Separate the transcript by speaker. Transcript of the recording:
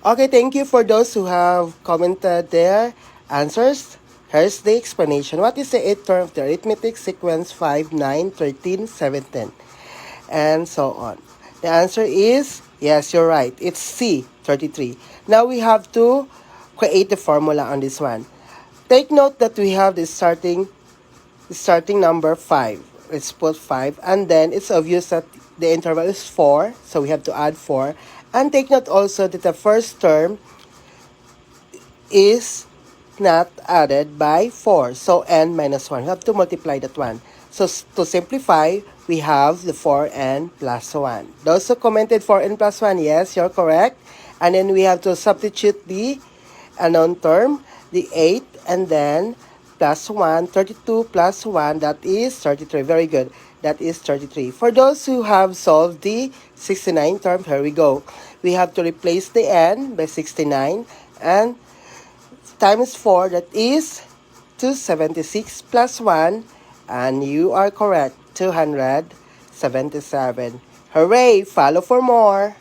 Speaker 1: Okay, thank you for those who have commented their answers. Here's the explanation. What is the eighth term of the arithmetic sequence 5, 9, 13, 17, and so on? The answer is, yes, you're right. It's C, 33. Now we have to create the formula on this one. Take note that we have the starting number 5. Let's put 5, and then it's obvious that the interval is 4, so we have to add 4. And take note also that the first term is not added by 4, so n minus 1. We have to multiply that one. So to simplify, we have the 4n plus 1. Those who commented 4n plus 1, yes, you're correct. And then we have to substitute the unknown term, the 8, and then plus 1, 32 plus 1, that is 33. Very good. That is 33. For those who have solved the 69 term, here we go. We have to replace the n by 69 and times 4, that is 276 plus 1, and you are correct, 277. Hooray! Follow for more!